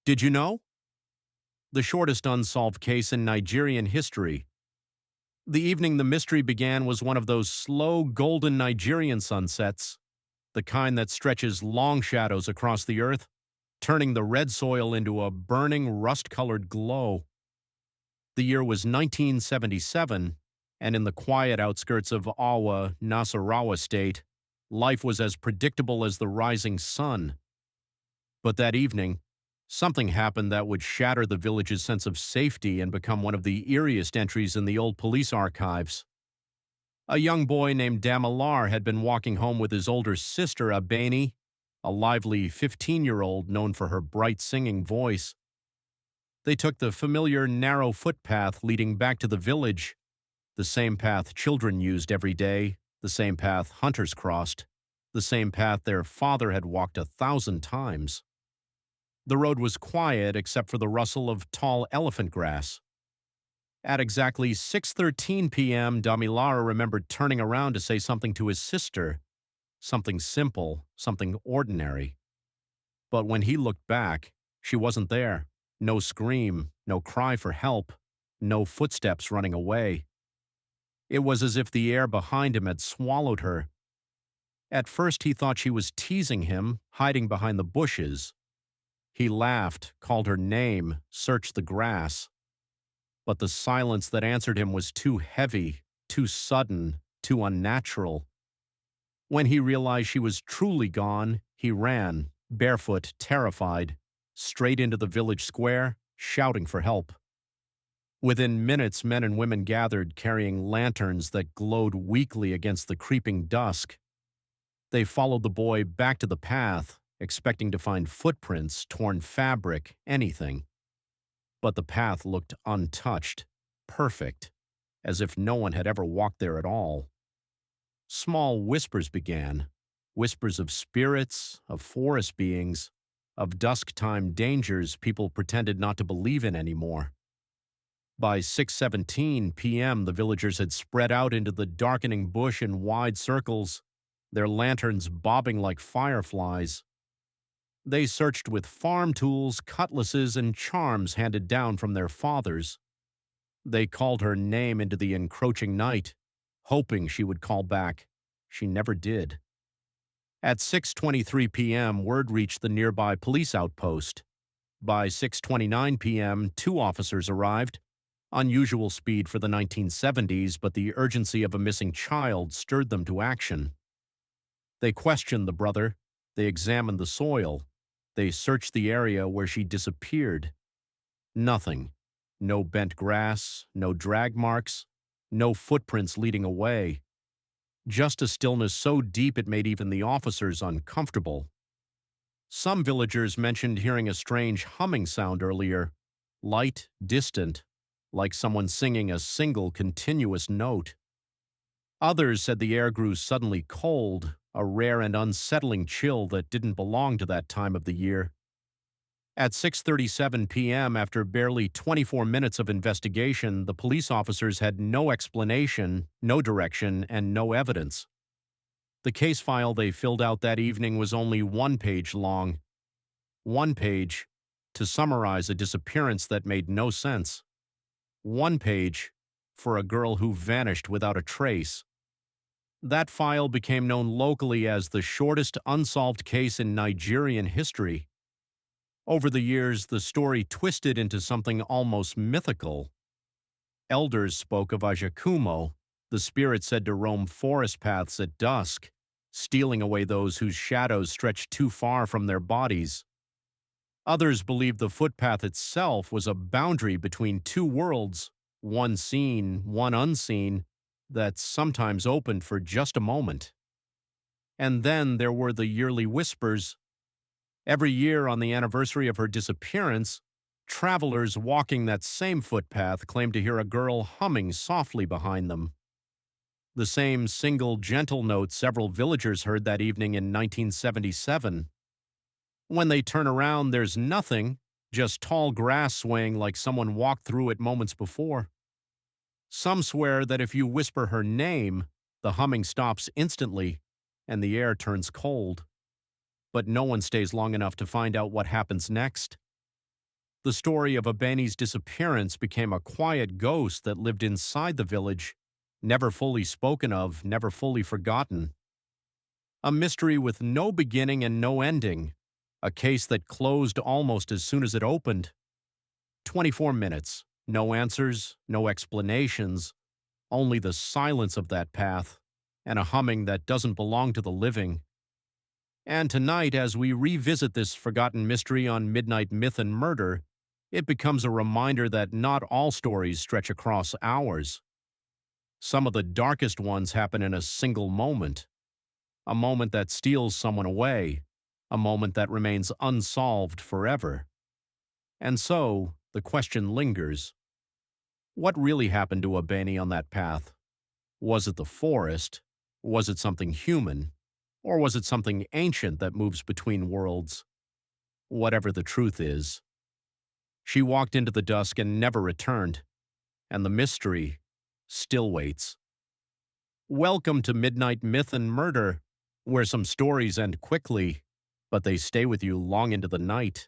Did you know? The shortest unsolved case in Nigerian history. The evening the mystery began was one of those slow, golden Nigerian sunsets, the kind that stretches long shadows across the earth, turning the red soil into a burning, rust-colored glow. The year was 1977, and in the quiet outskirts of Awa, Nasarawa State, life was as predictable as the rising sun. But that evening, something happened that would shatter the village's sense of safety and become one of the eeriest entries in the old police archives. A young boy named Damilar had been walking home with his older sister, Abeni, a lively 15-year-old known for her bright singing voice. They took the familiar narrow footpath leading back to the village, the same path children used every day, the same path hunters crossed, the same path their father had walked 1,000 times. The road was quiet except for the rustle of tall elephant grass. At exactly 6:13 p.m., Damilara remembered turning around to say something to his sister, something simple, something ordinary. But when he looked back, she wasn't there. No scream, no cry for help, no footsteps running away. It was as if the air behind him had swallowed her. At first he thought she was teasing him, hiding behind the bushes. He laughed, called her name, searched the grass. But the silence that answered him was too heavy, too sudden, too unnatural. When he realized she was truly gone, he ran, barefoot, terrified, straight into the village square, shouting for help. Within minutes, men and women gathered, carrying lanterns that glowed weakly against the creeping dusk. They followed the boy back to the path, expecting to find footprints, torn fabric, anything. But the path looked untouched, perfect, as if no one had ever walked there at all. Small whispers began, whispers of spirits, of forest beings, of dusk-time dangers people pretended not to believe in anymore. By 6:17 p.m., the villagers had spread out into the darkening bush in wide circles, their lanterns bobbing like fireflies. They searched with farm tools, cutlasses, and charms handed down from their fathers. They called her name into the encroaching night, hoping she would call back. She never did. At 6:23 p.m., word reached the nearby police outpost. By 6:29 p.m., 2 officers arrived. Unusual speed for the 1970s, but the urgency of a missing child stirred them to action. They questioned the brother. They examined the soil. They searched the area where she disappeared. Nothing. No bent grass, no drag marks, no footprints leading away. Just a stillness so deep it made even the officers uncomfortable. Some villagers mentioned hearing a strange humming sound earlier, light, distant, like someone singing a single continuous note. Others said the air grew suddenly cold, a rare and unsettling chill that didn't belong to that time of the year. At 6:37 p.m., after barely 24 minutes of investigation, the police officers had no explanation, no direction, and no evidence. The case file they filled out that evening was only 1 page long. 1 page to summarize a disappearance that made no sense. 1 page for a girl who vanished without a trace. That file became known locally as the shortest unsolved case in Nigerian history. Over the years, the story twisted into something almost mythical. Elders spoke of Ajakumo, the spirit said to roam forest paths at dusk, stealing away those whose shadows stretched too far from their bodies. Others believed the footpath itself was a boundary between 2 worlds, one seen, one unseen, that sometimes opened for just a moment. And then there were the yearly whispers. Every year on the anniversary of her disappearance, travelers walking that same footpath claimed to hear a girl humming softly behind them. The same single gentle note several villagers heard that evening in 1977. When they turn around, there's nothing, just tall grass swaying like someone walked through it moments before. Some swear that if you whisper her name, the humming stops instantly and the air turns cold. But no one stays long enough to find out what happens next. The story of Abeni's disappearance became a quiet ghost that lived inside the village, never fully spoken of, never fully forgotten. A mystery with no beginning and no ending, a case that closed almost as soon as it opened. 24 minutes, no answers, no explanations, only the silence of that path, and a humming that doesn't belong to the living. And tonight, as we revisit this forgotten mystery on Midnight Myth and Murder, it becomes a reminder that not all stories stretch across hours. Some of the darkest ones happen in a single moment, a moment that steals someone away, a moment that remains unsolved forever. And so, the question lingers. What really happened to Abeni on that path? Was it the forest? Was it something human? Or was it something ancient that moves between worlds? Whatever the truth is. She walked into the dusk and never returned, and the mystery still waits. Welcome to Midnight Myth and Murder, where some stories end quickly, but they stay with you long into the night.